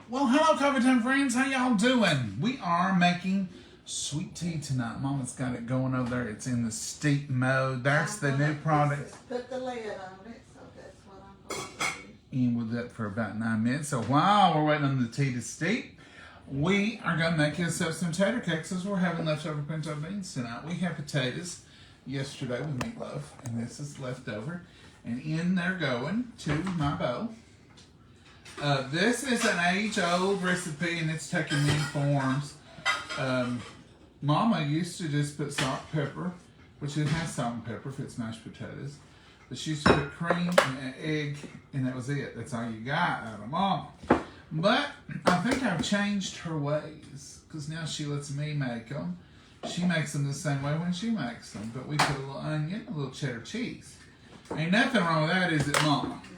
Well, hello, Coffee Time friends. How y'all doing? We are making sweet tea tonight. Mama's got it going over there. It's in the steep mode. That's the new product. Put the lid on it, so that's what I'm going to do. And we'll do that for about 9 minutes. So while we're waiting on the tea to steep, we are going to make ourselves some tater cakes as we're having leftover pinto beans tonight. We had potatoes yesterday with meatloaf, and this is leftover. And in they're going to my bowl. This is an age-old recipe, and it's taken many forms. Mama used to just put salt and pepper, which it has salt and pepper if it's mashed potatoes. But she used to put cream and an egg, and that was it. That's all you got out of Mama. But I think I've changed her ways, because now she lets me make them. She makes them the same way when she makes them, but we put a little onion, a little cheddar cheese. Ain't nothing wrong with that, is it, Mama? No.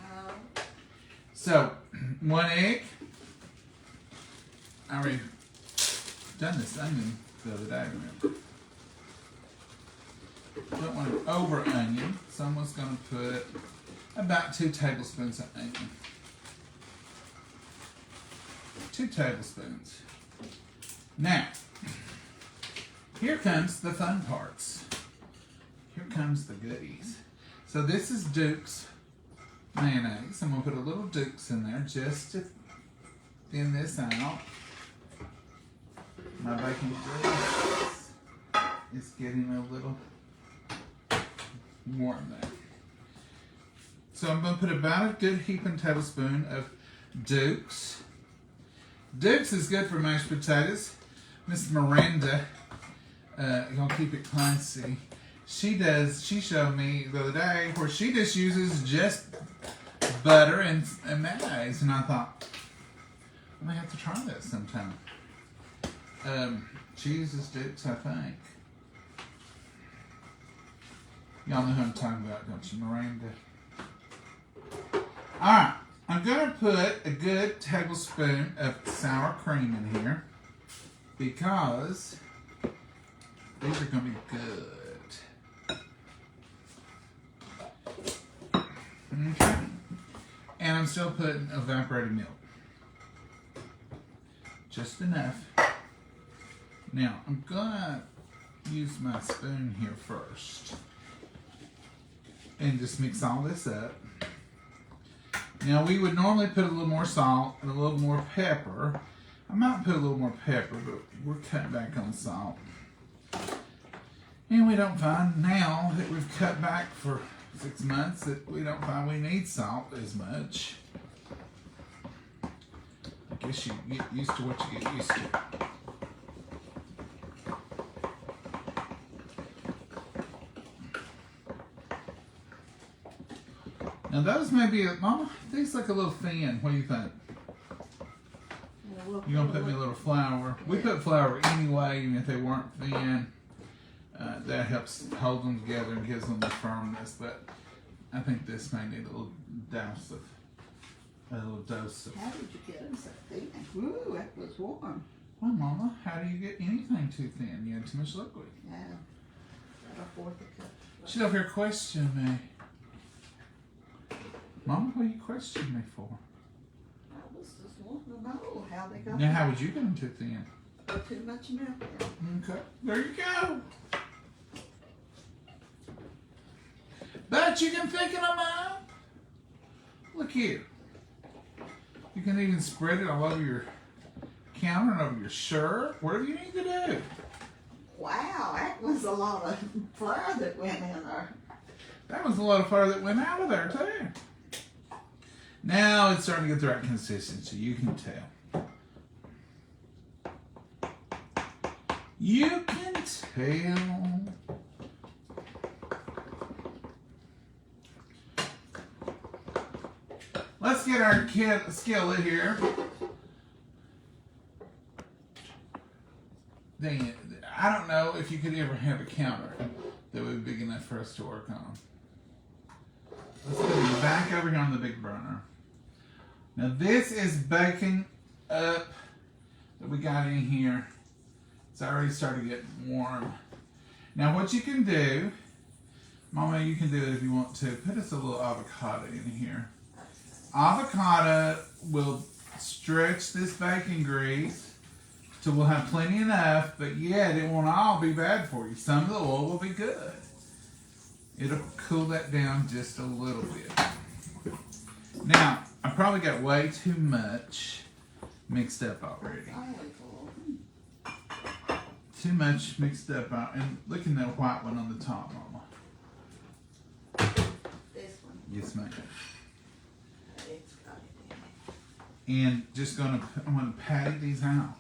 So, 1 egg. I already done this onion the other day, remember? Don't want an over onion, so I'm just going to put about 2 tablespoons of onion. 2 tablespoons. Now, here comes the fun parts. Here comes the goodies. So this is Duke's mayonnaise. I'm going to put a little Duke's in there just to thin this out. My baking grease is getting a little warm there. So I'm going to put about a good heaping tablespoon of Duke's. Duke's is good for mashed potatoes. Miss Miranda, gonna keep it classy. She showed me the other day where she just uses just butter and mayonnaise, and I thought, I may have to try that sometime. She uses Duke's, I think. Y'all know who I'm talking about, don't you, Miranda? Alright, I'm gonna put a good tablespoon of sour cream in here because these are gonna be good. Okay. And I'm still putting evaporated milk. Just enough. Now, I'm gonna use my spoon here first. And just mix all this up. Now, we would normally put a little more salt and a little more pepper. I might put a little more pepper, but we're cutting back on salt. And we don't find now that we've cut back for 6 months that we don't find we need salt as much. I guess you get used to what you get used to. Now those may be, Mama, these look a little thin. What do you think? You're going to put me a little flour. We put flour anyway, even if they weren't thin. That helps hold them together and gives them the firmness, but I think this may need a little dose of. How did you get them so thin? Ooh, that was warm. Well, Mama, how do you get anything too thin? You had too much liquid. Yeah. About a fourth a cup. She's over here questioning me. Mama, what are you questioning me for? I was just wanting to know how they got Now, how would you get them too thin? Put too much milk in. Okay, there you go. But you can thicken them up. Look here. You can even spread it all over your counter and over your shirt, whatever you need to do. Wow, that was a lot of flour that went in there. That was a lot of flour that went out of there, too. Now it's starting to get the right consistency. You can tell. You can tell. Let's get our skillet here. Dang it. I don't know if you could ever have a counter that would be big enough for us to work on. Let's put it back over here on the big burner. Now this is baking up that we got in here. It's already started getting warm. Now what you can do, Mama, you can do it if you want to. Put us a little avocado in here. Avocado will stretch this bacon grease till we'll have plenty enough, but yet it won't all be bad for you. Some of the oil will be good. It'll cool that down just a little bit. Now, I probably got way too much mixed up already. Too much mixed up. And look at that white one on the top, Mama. This one. Yes, ma'am. It's got it in it. And I'm gonna patty these out,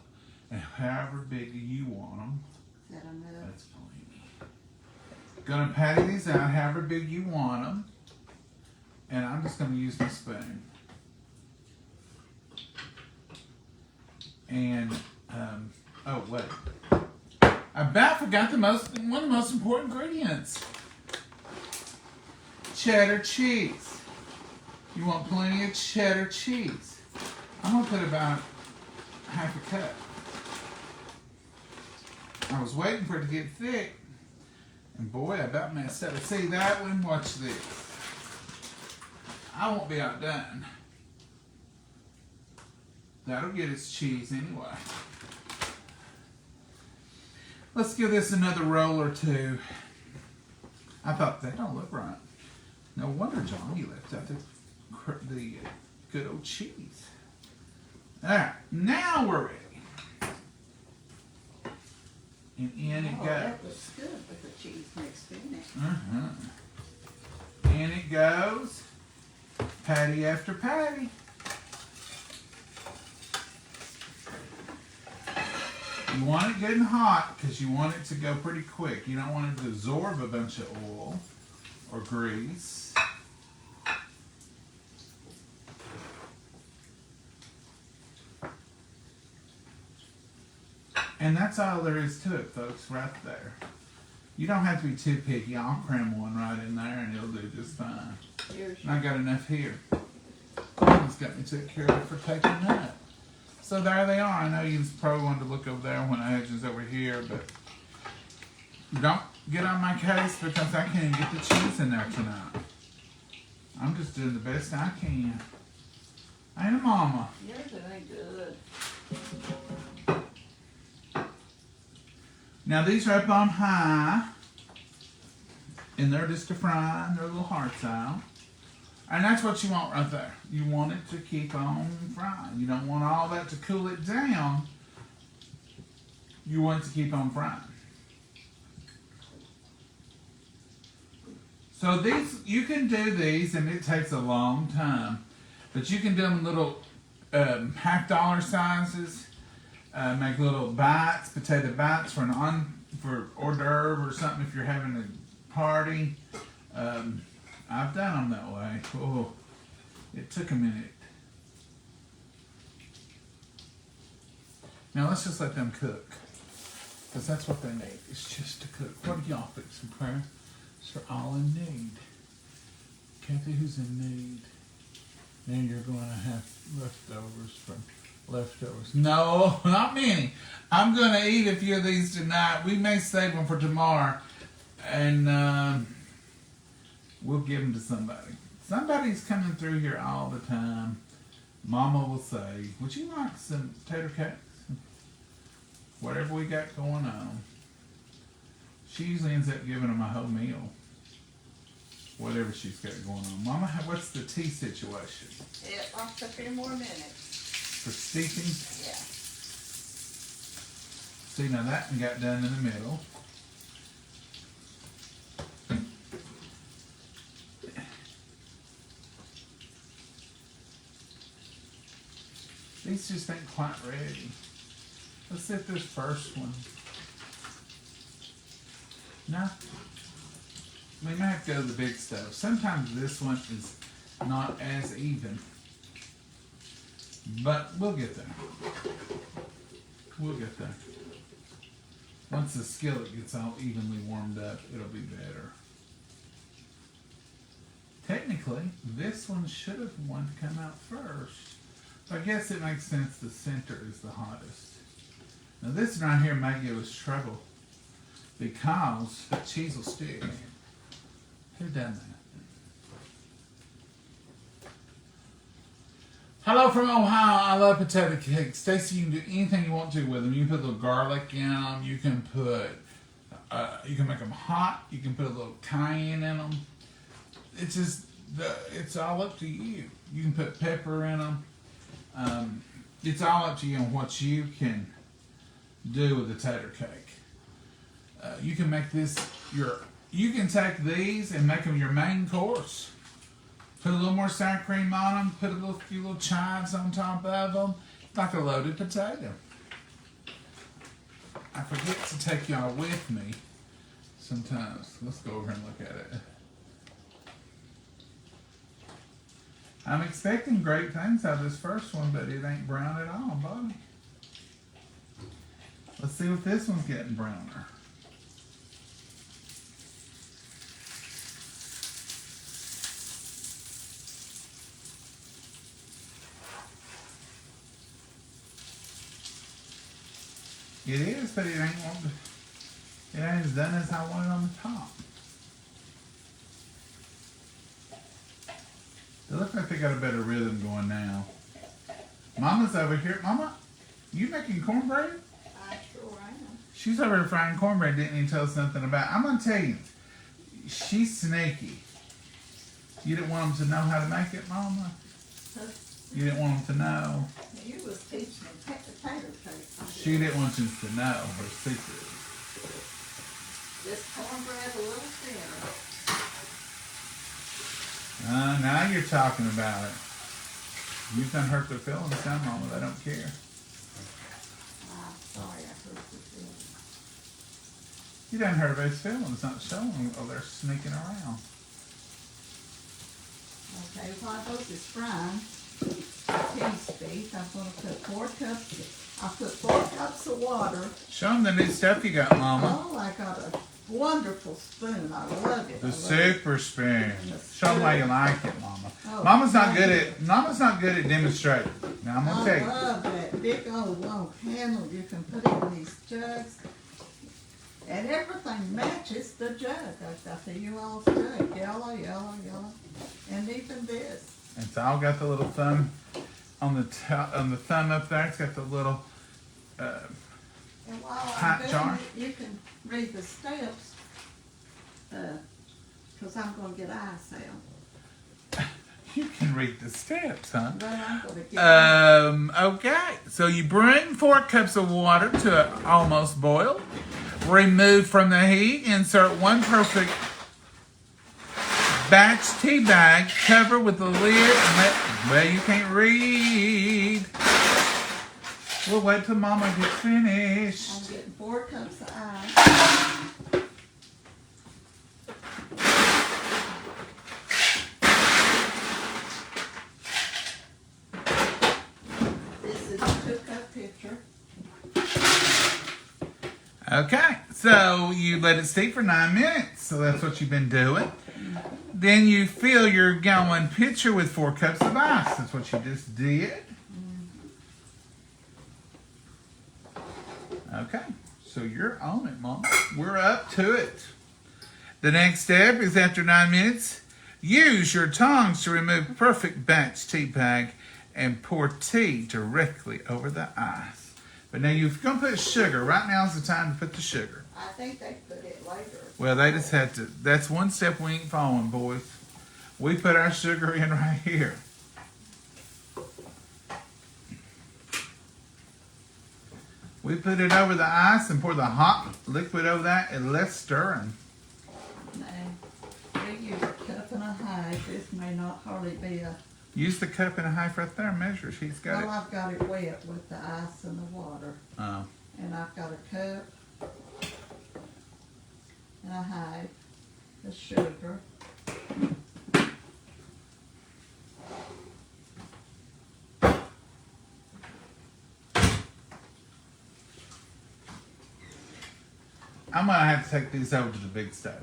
and however big you want them. Is that enough? That's plenty. Gonna patty these out however big you want them, and I'm just gonna use my spoon. And oh wait, I about forgot one of the most important ingredients: cheddar cheese. You want plenty of cheddar cheese. I'm gonna put about half a cup. I was waiting for it to get thick, and boy, I about messed up. See that one? Watch this. I won't be outdone. That'll get its cheese anyway. Let's give this another roll or two. I thought that don't look right. No wonder, John, you left out the good old cheese. All right, now we're ready. And in it goes. That looks good with the cheese mixed in it. In it goes. Patty after patty. You want it good and hot because you want it to go pretty quick. You don't want it to absorb a bunch of oil or grease. And that's all there is to it, folks, right there. You don't have to be too picky. I'll cram one right in there and it'll do just fine. And I got enough here. Mama's got me took care of for taking that. So there they are. I know you probably wanted to look over there when I had you over here, but don't get on my case because I can't get the cheese in there tonight. I'm just doing the best I can. Ain't a mama. Yours ain't good. Now these are up on high, and they're just to fry, and they're little hearts out. And that's what you want right there. You want it to keep on frying. You don't want all that to cool it down. You want it to keep on frying. So these, you can do these, and it takes a long time. But you can do them in little $50 sizes. Make little bites, potato bites for for hors d'oeuvre or something if you're having a party. I've done them that way. Oh, it took a minute. Now let's just let them cook, because that's what they need. It's just to cook. What do y'all fixing, Prayer? They're all in need. Kathy, who's in need? Now you're going to have leftovers from leftovers. No, not many. I'm going to eat a few of these tonight. We may save them for tomorrow, and we'll give them to somebody. Somebody's coming through here all the time. Mama will say, would you like some tater cakes? Whatever we got going on. She usually ends up giving them a whole meal. Whatever she's got going on. Mama, what's the tea situation? It lost a few more minutes. For steeping? Yeah. See, now that one got done in the middle. These just ain't quite ready. Let's hit this first one. No. We may have to go to the big stove. Sometimes this one is not as even. But we'll get there. We'll get there. Once the skillet gets all evenly warmed up, it'll be better. Technically, this one should have wanted to come out first. So I guess it makes sense the center is the hottest. Now this one right here may give us trouble because the cheese will stick. Who done that? Hello from Ohio. I love potato cakes. Stacy, you can do anything you want to with them. You can put a little garlic in them. You can make them hot. You can put a little cayenne in them. It's just, it's all up to you. You can put pepper in them. It's all up to you on what you can do with a tater cake. You can make this you can take these and make them your main course. Put a little more sour cream on them. Put a few little chives on top of them. It's like a loaded potato. I forget to take y'all with me sometimes. Let's go over and look at it. I'm expecting great things out of this first one, but it ain't brown at all, buddy. Let's see what this one's getting browner. It is, but it ain't as done as I want it on the top. They look like they got a better rhythm going now. Mama's over here. Mama, you making cornbread? I sure am. She's over here frying cornbread, didn't even tell us nothing about it. I'm going to tell you, she's sneaky. You didn't want them to know how to make it, Mama? You didn't want them to know. You was teaching them potato cakes. She didn't want you to know her secret. This cornbread a little thinner. Now you're talking about it. You done hurt their feelings, some Mama. They don't care. I'm sorry I hurt your feelings. You done hurt everybody's feelings, not showing them while they're sneaking around. Okay, while those is frying, piece beef, I'm going to put 4 cups. I put 4 cups of water. Show them the new stuff you got, Mama. Oh, I got a wonderful spoon. I love it. The super spoon. The Show them how you like it, Mama. Mama's not good at demonstrating. Now I'm gonna tell I you. love that big old long handle. You can put it in these jugs. And everything matches the jug. I got the U-All's jug. Yellow, yellow, yellow. And even this. It's all got the little thumb on the thumb up there. It's got the little And while hot I'm jar. doing it, you can read the steps. Because I'm going to get ice out. You can read the steps, huh? But I'm going to get Okay. So you bring 4 cups of water to an almost boil. Remove from the heat. Insert 1 perfect batch tea bag. Cover with the lid. And well, you can't read. We'll wait till Mama gets finished. I'm getting 4 cups of ice. This is a 2-cup pitcher. Okay, so you let it steep for 9 minutes. So that's what you've been doing. Then you fill your gallon pitcher with 4 cups of ice. That's what you just did. Okay, so you're on it, Mom. We're up to it. The next step is after 9 minutes, use your tongs to remove perfect batch tea bag and pour tea directly over the ice. But now you're going to put sugar. Right now is the time to put the sugar. I think they put it later. Well, they just had to. That's one step we ain't following, boys. We put our sugar in right here. We put it over the ice and pour the hot liquid over that and let's stirring. Now, we use a cup and a half. This may not hardly be a... Use the cup and a half right there. Measure. She's got Well, I've got it wet with the ice and the water. Oh. And I've got a cup and a half of sugar. I'm gonna have to take these over to the big stove.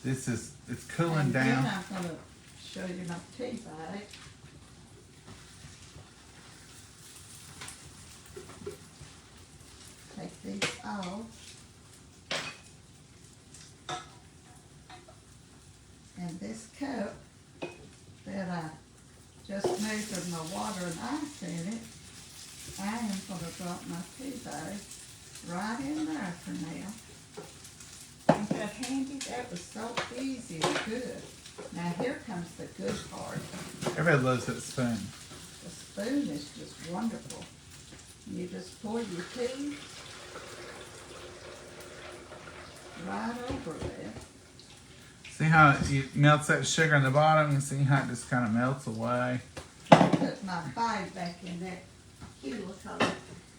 It's cooling And down. then I'm going to show you my tea bag. Take these off. And this cup that I just measured my water and ice in it. I am going to drop my tea bag right in there for now. Ain't that handy? That was so easy and good. Now here comes the good part. Everybody loves that spoon. The spoon is just wonderful. You just pour your tea right over there. See how it melts that sugar in the bottom? You see how it just kind of melts away? I put my bag back in that kilo color.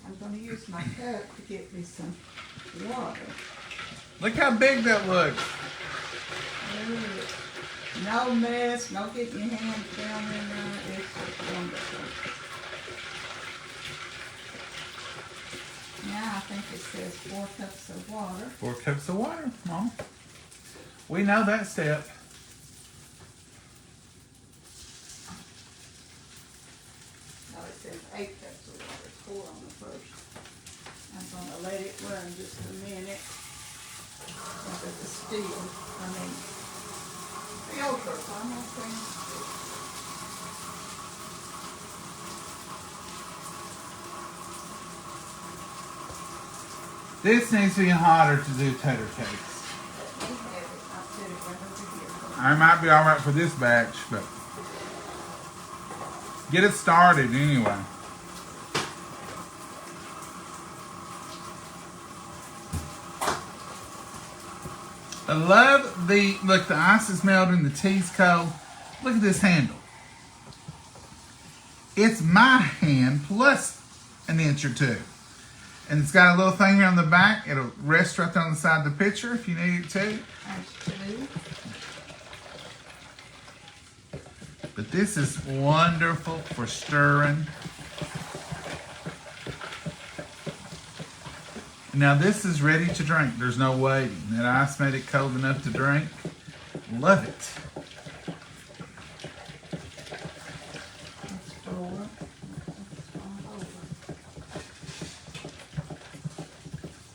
I'm going to use my cup to get me some water. Look how big that looks. Ooh. No mess, no getting your hands down in there. It's just wonderful. Now I think it says 4 cups of water. 4 cups of water, Mom. We know that step. No, it says 8 cups of water. 4 on the first. I'm going to let it run just a minute. Look at the steel. Filter. I'm not saying This needs to be hotter to do tater cakes. I might be alright for this batch, but get it started anyway. I love look, the ice is melting, the tea's cold. Look at this handle. It's my hand plus an inch or two. And it's got a little thing here on the back. It'll rest right there on the side of the pitcher if you need it to. But this is wonderful for stirring. Now this is ready to drink. There's no waiting. That ice made it cold enough to drink. Love it.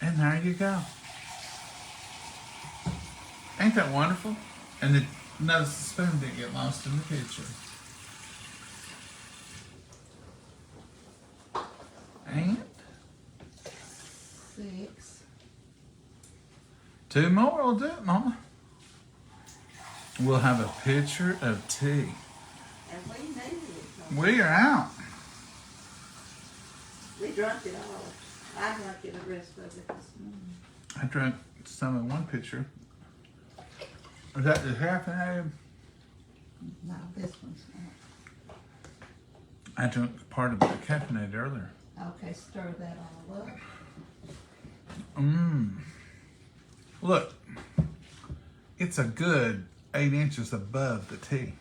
And there you go. Ain't that wonderful? And notice the spoon didn't get lost in the picture. And 6. 2 more will do it, Mama. We'll have a pitcher of tea. And we needed it. We are out. We drank it all. I drank it the rest of it this morning. I drank some in one pitcher. Is that the half an hour? No, this one's not. I drank part of the caffeinated earlier. Okay, stir that all up. Look, it's a good 8 inches above the tea.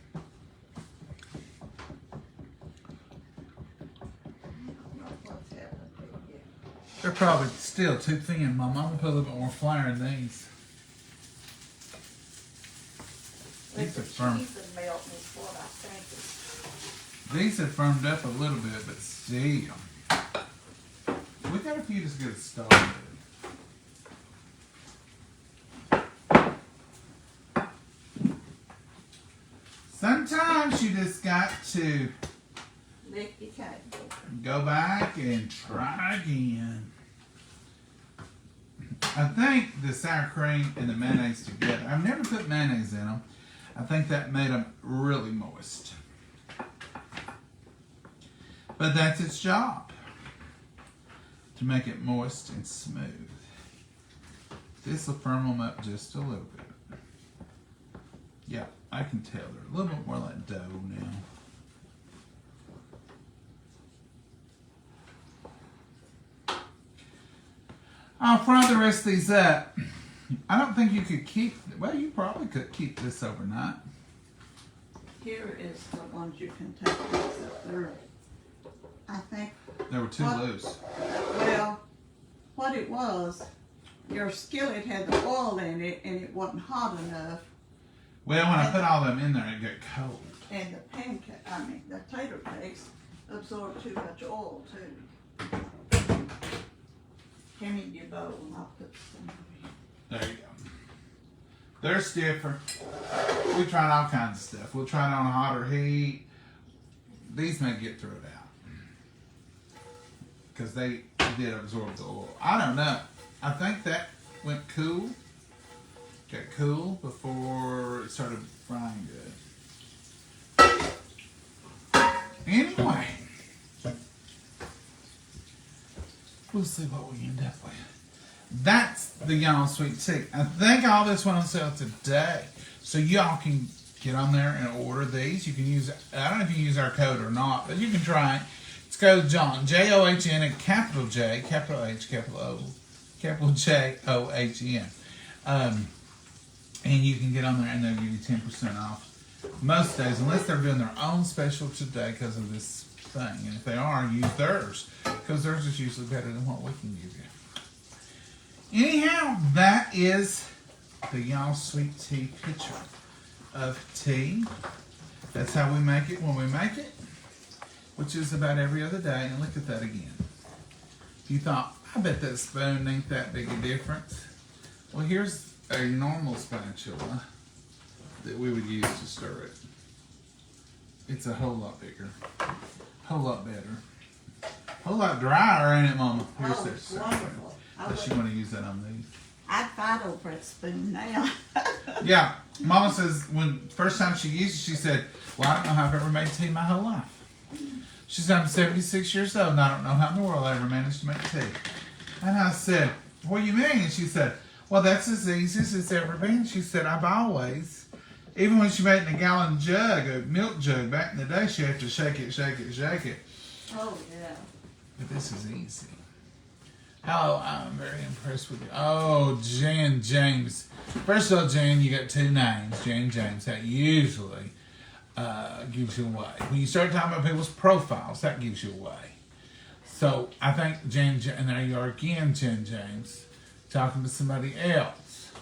They're probably still too thin. My mama put a little bit more flour in these. These are firm. These have firmed up a little bit, but still. We got a few just get started. Sometimes you just got to go back and try again. I think the sour cream and the mayonnaise together, I've never put mayonnaise in them. I think that made them really moist. But that's its job, to make it moist and smooth. This will firm them up just a little bit. Yeah, I can tell they're a little bit more like dough now. I'll fry the rest of these up. I don't think you could keep, well, you probably could keep this overnight. Here is the ones you can take these up there. I think. They were too loose. Well, what it was, your skillet had the oil in it and it wasn't hot enough. Well, when I put all them in there, it got cold. And the tater cakes absorb too much oil too. Give me your bowl and I'll put some. There you go. They're stiffer. We tried all kinds of stuff. We'll try it on a hotter heat. these may get through it out. Because they did absorb the oil. I don't know. I think that went cool. Got cool before it started frying good. Anyway, we'll see what we end up with. That's the y'all sweet tea. I think all this went on sale today. So y'all can get on there and order these. You can use, I don't know if you can use our code or not, but you can try it. It's code John, John, and capital J, capital H, capital O, capital J-O-H-N. And you can get on there and they'll give you 10% off most days, unless they're doing their own special today because of this thing. And if they are, use theirs, because theirs is usually better than what we can give you. Anyhow, that is the y'all sweet tea picture of tea. That's how we make it when we make it, which is about every other day. And look at that again. If you thought, I bet that spoon ain't that big a difference. Well, here's a normal spatula that we would use to stir it. It's a whole lot bigger, whole lot better, whole lot drier, ain't it, Mama? Here's Oh, it's wonderful. Unless you want to use that on these. I'd fight over a spoon now. Yeah, Mama says when first time she used it, she said, well, I don't know how I've ever made tea my whole life. She said, I'm 76 years old and I don't know how in the world I ever managed to make tea. And I said, what do you mean? And she said, well, that's as easy as it's ever been. She said, I've always, even when she made it in a gallon jug, a milk jug, back in the day, she had to shake it, shake it, shake it. Oh, yeah. But this is easy. Oh, I'm very impressed with you. Oh, Jan James. First of all, Jan, you got two names, Jan James. That usually gives you away. When you start talking about people's profiles, that gives you away. So I think Jan, and there you are again, Jan James, talking to somebody else.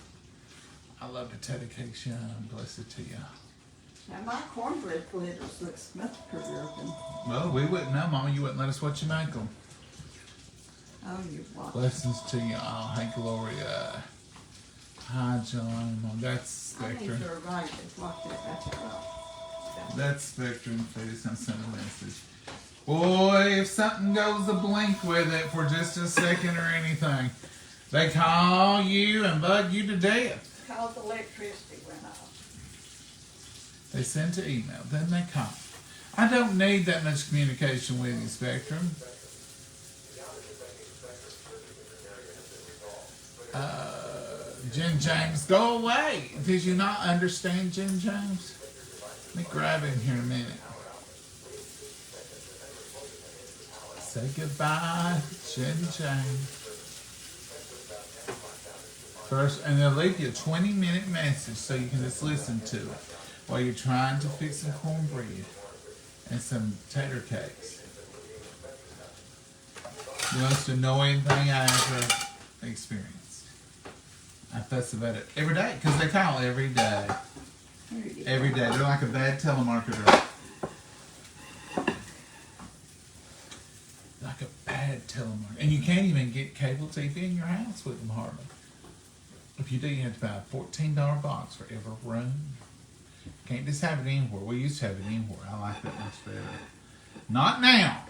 I love potato cakes, young. Bless it to you. Now my cornbread fritters look much prettier than. Well, we wouldn't know, Mama. You wouldn't let us watch you make them. Oh, you watch. Blessings to you all. Hey, Gloria. Hi, John. Well, that's I need Spectrum. to write this. Watch that. That's it. That's Spectrum. Please, I'm sending a message. Boy, if something goes a blink with it for just a second or anything, they call you and bug you to death. Because the electricity went off. They send to email, then they call. I don't need that much communication with you, Spectrum. Jen James, go away. Did you not understand Jen James? Let me grab him here in a minute. Say goodbye, Jen James. First, and they'll leave you a 20-minute message so you can just listen to it while you're trying to fix some cornbread and some tater cakes. The most annoying thing I ever experienced. I fuss about it every day because they call every day. Every day. They're like a bad telemarketer. Like a bad telemarketer. And you can't even get cable TV in your house with them hardly. If you do, you have to buy a $14 box for every room. Can't just have it anywhere. We used to have it anywhere. I like that much better. Not now.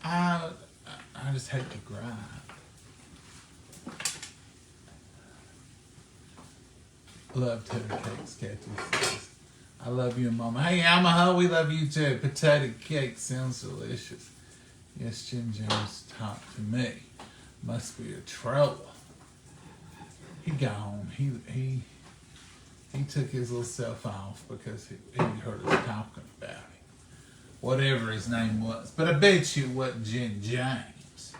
I just hate to grind. Love tater cakes, Kathy says. I love you and Mama. Hey, Yamaha, we love you too. Potato cake sounds delicious. Yes, Jim Jones talked to me. Must be a troll. He gone. He took his little self off because he heard us talking about him. Whatever his name was. But I bet you it wasn't Jen James.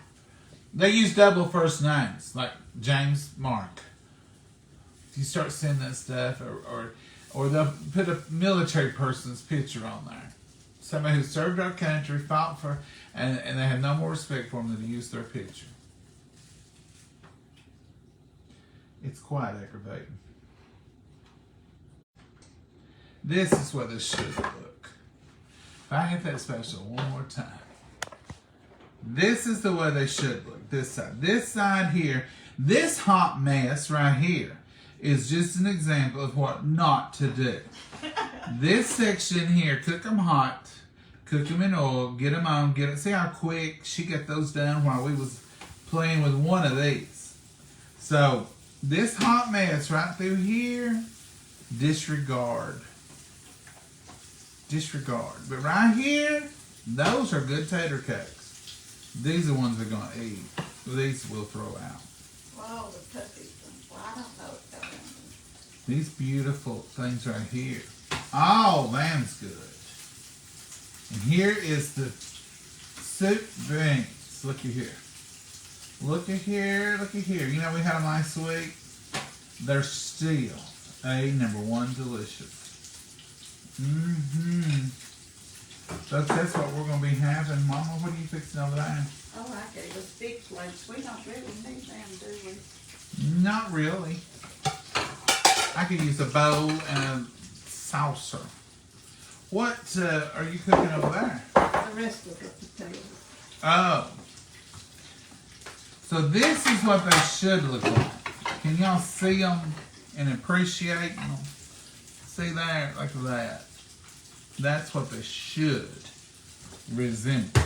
They use double first names, like James Mark. If you start seeing that stuff, or they'll put a military person's picture on there. Somebody who served our country, fought for, and they have no more respect for them than to use their picture. It's quite aggravating. This is what this should look. If I hit that special one more time. This is the way they should look. This side. This side here. This hot mess right here is just an example of what not to do. This section here, cook them hot, cook them in oil, get them on, get it. See how quick she got those done while we was playing with one of these. So this hot mess right through here, disregard. Disregard. But right here, those are good tater cakes. These are the ones we're going to eat. These we'll throw out. Well, the cookies. Well, I don't know what they're in. These beautiful things right here. Oh, that's good. And here is the soup beans. Looky here. Looky here, looky here. You know we had them last week? They're still #1 delicious. That's what we're going to be having. Mama, what are you fixing over there? Oh, I gave us big plates. We don't really need them, do we? Not really. I could use a bowl and a saucer. What are you cooking over there? The rest of the potatoes. Oh. So this is what they should look like. Can y'all see them and appreciate them? See there, like that. That's what they should resemble.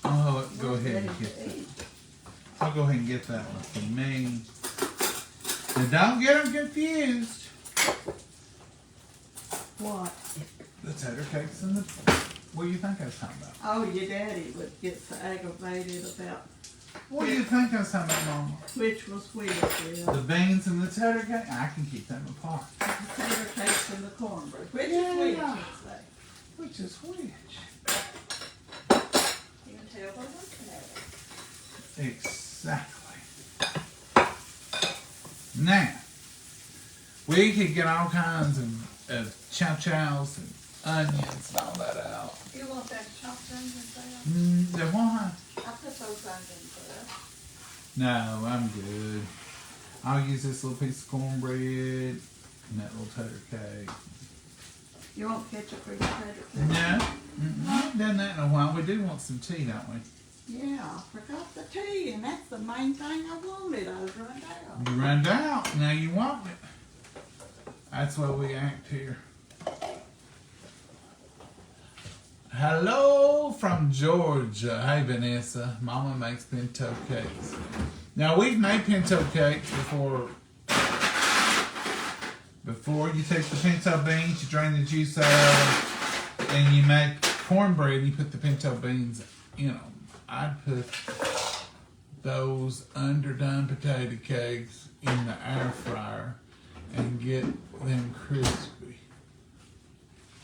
Oh, go ahead and get that. I'll go ahead and get that one for me. And don't get them confused. What? The tater cakes and the... What do you think I was talking about? Oh, your daddy would get so aggravated about What do you think I was talking about, Mama? which was which, The yeah. beans and the tater cake? I can keep them apart. The potato cakes and the cornbread. Which Yeah, is which, yeah. you'd say? Which is which? You can tell by looking at it. Exactly. Now, we could get all kinds of chow-chows and onions and all that out. You want that chopped onions there? The why? I put those onions there. No, I'm good. I'll use this little piece of cornbread and that little tater cake. You want ketchup for your potato cake? No, I haven't done that in a while. We do want some tea, don't we? Yeah, I forgot the tea, and that's the main thing I wanted. I was run out. You run out. Now you want it. That's why we act here. Hello from Georgia. Hey, Vanessa. Mama makes pinto cakes. Now, we've made pinto cakes before. Before you take the pinto beans, you drain the juice out, and you make cornbread, and you put the pinto beans in them. I'd put those underdone potato cakes in the air fryer and get them crispy.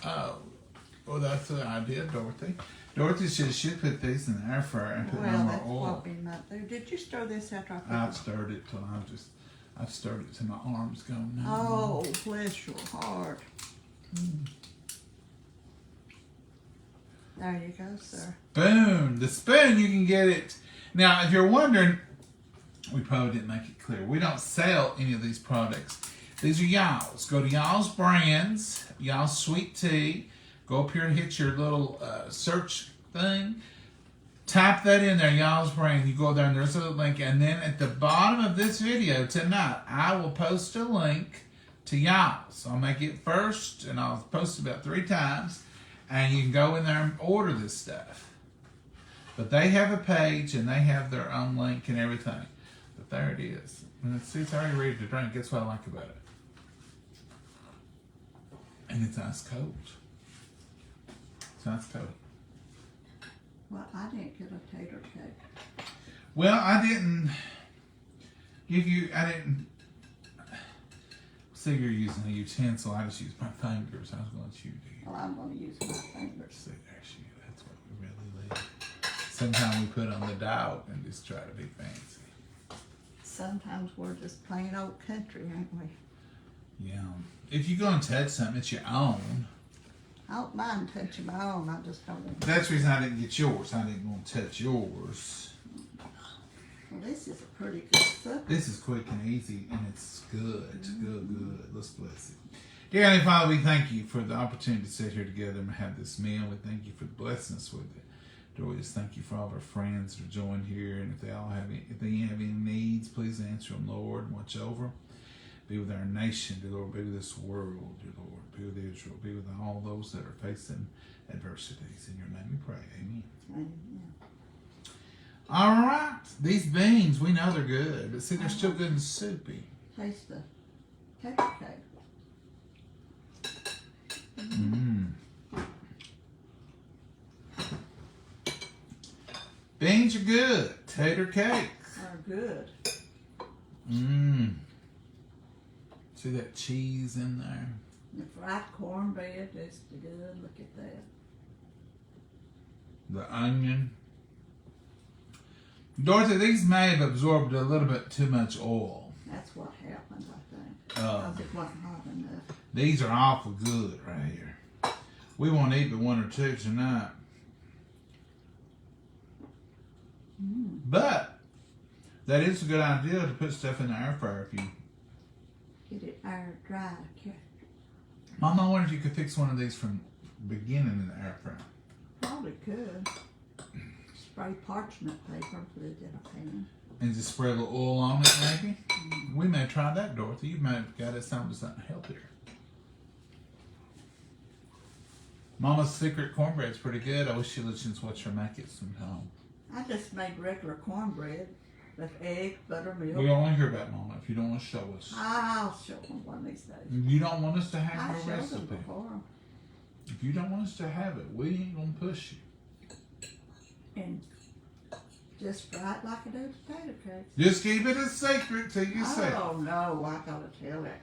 Oh, well, that's the idea, Dorothy. Dorothy should put these in the air fryer and put no Well, more that's oil. what we might do. Did you stir this after I put I've stirred it till I've stirred it till my arms go numb. Oh, bless your heart. There you go, sir. Spoon. The spoon, you can get it. Now, if you're wondering, we probably didn't make it clear. We don't sell any of these products. These are y'all's. Go to y'all's brands, y'all's sweet tea. Go up here and hit your little search thing. Type that in there, y'all's brand. You go there and there's a link. And then at the bottom of this video tonight, I will post a link to y'all's. I'll make it first and I'll post it about 3 times. And you can go in there and order this stuff. But they have a page and they have their own link and everything. But there it is. And it's already ready to drink. That's what I like about it. And it's ice cold. It's ice cold. Well, I didn't get a tater cake. Well, I didn't see you're using a utensil. I just used my fingers. I was going to let you do it. Well, I'm going to use my fingers. See, there she is. That's what we really need. Sometimes we put on the dog and just try to be fancy. Sometimes we're just plain old country, ain't we? Yeah. If you're going to touch something, it's your own. I don't mind touching my own. I just don't want to. That's the reason I didn't get yours. I didn't want to touch yours. Well, this is a pretty good supper. This is quick and easy, and it's good. Good. Let's bless it. Dear Heavenly Father, we thank you for the opportunity to sit here together and have this meal. We thank you for blessing us with it. Lord, we just thank you for all of our friends that are joined here, and if they have any needs, please answer them, Lord, and watch over them. Be with our nation, dear Lord. Be with this world, dear Lord. Be with Israel. Be with all those that are facing adversities. In your name we pray. Amen. Amen. All right. These beans, we know they're good, but see, they're still good and soupy. Taste the tater cake. Mm. Beans are good. Tater cakes Are good. Mmm. See that cheese in there? The fried cornbread is good. Look at that. The onion. Dorothy, these may have absorbed a little bit too much oil. That's what happened, I think. Because it wasn't hot enough. These are awful good right here. We won't eat but one or two tonight. Mm. But that is a good idea to put stuff in the air fryer if you... Get it air dry. Mom, I wonder if you could fix one of these from the beginning in the air fryer. Probably could. Spray parchment paper, put it in a pan. And just spray a little oil on it, maybe? We may try that, Dorothy. You may have got us something healthier. Mama's secret cornbread's pretty good. I wish she'd let us watch her make it sometime. I just made regular cornbread with egg, buttermilk. We don't want to hear about Mama if you don't want to show us. I'll show them one of these days. You don't want us to I have showed your them recipe. before. If you don't want us to have it, we ain't gonna push you. And just fry it like I do potato cakes. Just keep it a secret till you say it. Oh no, I gotta tell it.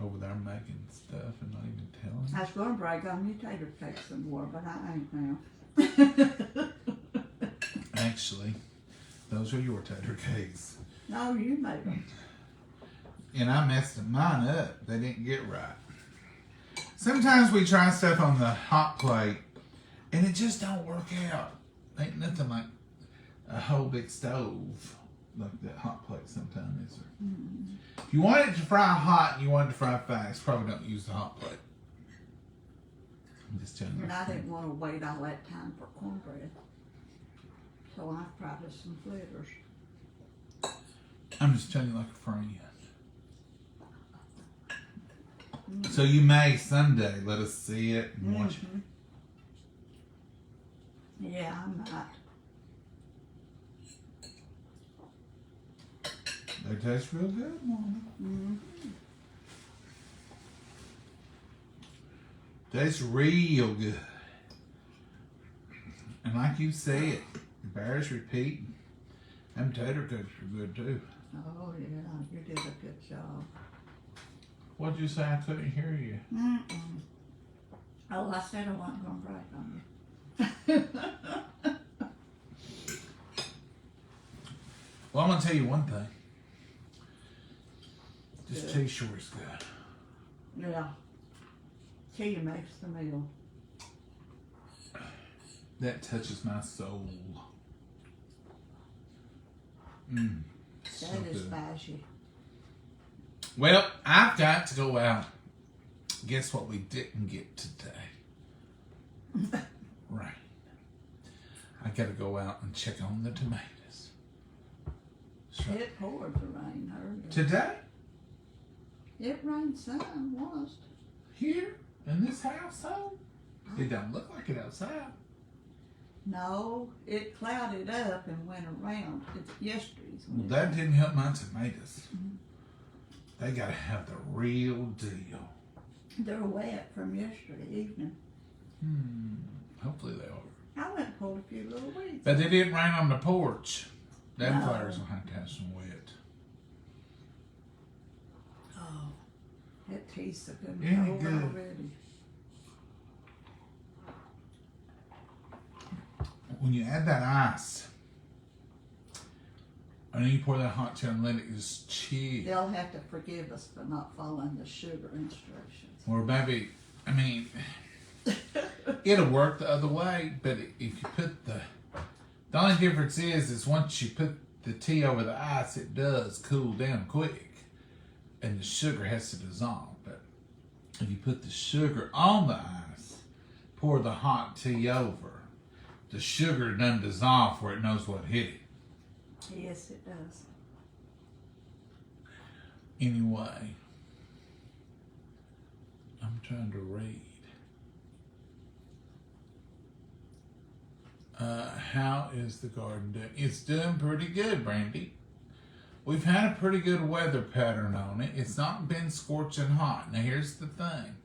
Over there making stuff and not even telling. I was gonna brag on you tater cakes some more, but I ain't now. Actually, those are your tater cakes. No, you made them. And I messed mine up. They didn't get right. Sometimes we try stuff on the hot plate and it just don't work out. Ain't nothing like a whole big stove like that hot plate sometimes, is there? Mm-hmm. If you want it to fry hot and you want it to fry fast, probably don't use the hot plate. I'm just telling you. And I didn't want to wait all that time for cornbread. So I fried us some fritters. I'm just telling you like a friend. Mm-hmm. So you may someday let us see it and watch it. Yeah, I might. They taste real good, Mama. Mm-hmm. Tastes real good. And like you said, bears repeat. Them tater cakes are good too. Oh yeah, you did a good job. What'd you say? I couldn't hear you. Mm-mm. Oh, I said I wasn't gonna brag on you. Well, I'm gonna tell you one thing. This Good. tea sure is good. Yeah. Tea makes the meal. That touches my soul. So good. Satisfies you. Well, I've got to go out. Guess what we didn't get today? Rain. I got to go out and check on the tomatoes. So, It poured the rain earlier. today? It rained some, was. Here? In this household? It don't look like it outside. No, it clouded up and went around. It's yesterday's. Well, that didn't help my tomatoes. They got to have the real deal. They're wet from yesterday evening. Hopefully they are. I went and pulled a few little weeds. But they didn't rain on the porch. Them No. flowers will have to have some wet. Oh, that tea's so good Isn't it and cold good? already. When you add that ice, and then you pour that hot tea and let it just chill. They'll have to forgive us for not following the sugar instructions. Or maybe, I mean, it'll work the other way, but if you put the only difference is once you put the tea over the ice, it does cool down quick, and the sugar has to dissolve. But if you put the sugar on the ice, pour the hot tea over, the sugar doesn't dissolve where it knows what hit it. Yes, it does. Anyway, I'm trying to read. How is the garden doing? It's doing pretty good, Brandy. We've had a pretty good weather pattern on it. It's not been scorching hot. Now here's the thing.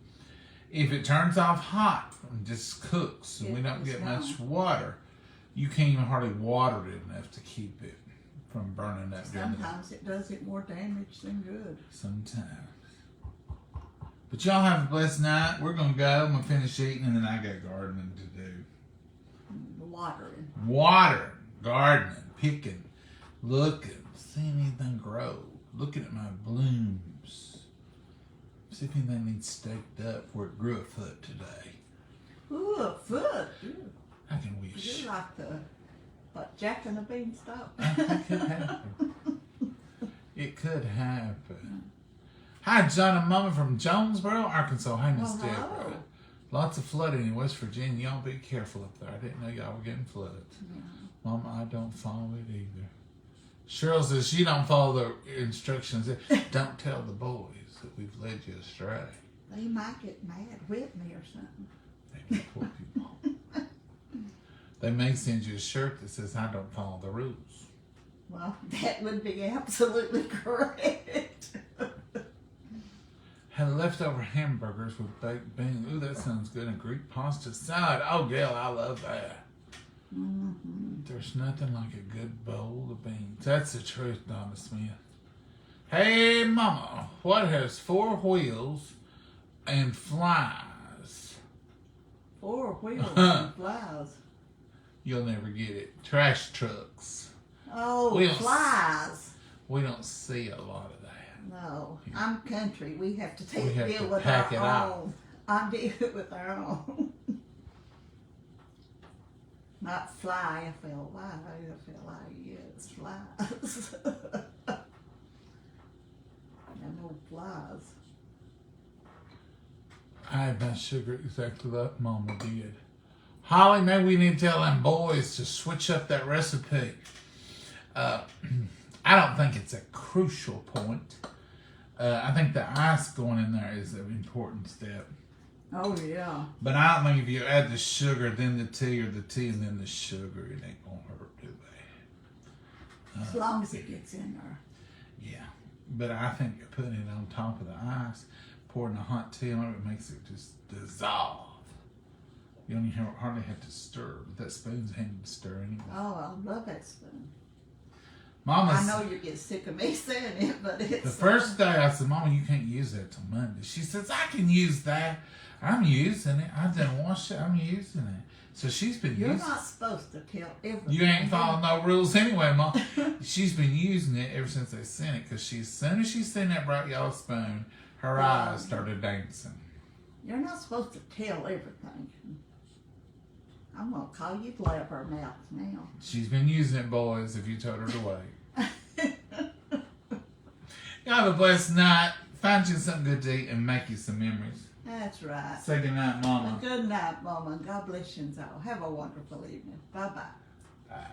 If it turns off hot and just cooks and we don't get much water, you can't even hardly water it enough to keep it from burning up. Sometimes it does it more damage than good. Sometimes. But y'all have a blessed night. We're going to go. I'm going to finish eating and then I got gardening to do. Watering. Water, gardening, picking, looking, seeing anything grow, looking at my blooms. See if anything needs staked up where it grew a foot today. Ooh, a foot. Ooh. I can wish. You're like the Jack and the Beanstalk. It could happen. It could happen. Hi, John and Momma from Jonesboro, Arkansas. Hey, Miss Well, Deborah. hello. Lots of flooding in West Virginia. Y'all be careful up there. I didn't know y'all were getting flooded. Yeah. Mama, I don't follow it either. Cheryl says she don't follow the instructions. Don't tell the boys that we've led you astray. They might get mad with me or something. They poor people. They may send you a shirt that says, I don't follow the rules. Well, that would be absolutely correct. Had leftover hamburgers with baked beans. Ooh, that sounds good. And Greek pasta salad. Oh, Gail, I love that. Mm-hmm. There's nothing like a good bowl of beans. That's the truth, Donna Smith. Hey, Mama, what has 4 wheels and flies? 4 wheels and flies. You'll never get it. Trash trucks. Oh, We don't- flies. We don't see a lot of that. No, I'm country. We have to We have deal to with pack it our out. own. I deal with our own. Not fly, F-L-Y, F-L-I-E-S, flies. Them old flies. I had my sugar exactly like Mama did. Holly, maybe we need to tell them boys to switch up that recipe. I don't think it's a crucial point. I think the ice going in there is an important step. Oh, yeah. But I don't think if you add the sugar, then the tea, or the tea and then the sugar, it ain't going to hurt too bad. As long as it gets in there. Yeah. But I think putting it on top of the ice, pouring the hot tea on it, makes it just dissolve. You don't even hardly have to stir. But that spoon's handy to stir anyway. Oh, I love that spoon. Mama's, I know you get sick of me saying it, but it's... the first day I said, Mama, you can't use that till Monday. She says, I can use that. I'm using it. I didn't wash it. I'm using it. So she's been You're using it. not supposed to tell everything. You ain't following no rules anyway, Mom. She's been using it ever since they sent it, because as soon as she seen that bright yellow spoon, her eyes started dancing. You're not supposed to tell everything. I'm going to call you blabbermouth now. She's been using it, boys, if you told her to wait. Y'all have a blessed night. Find you something good to eat and make you some memories. That's right. Say good night, Mama. Good night, Mama. God bless you all. Have a wonderful evening. Bye-bye. Bye.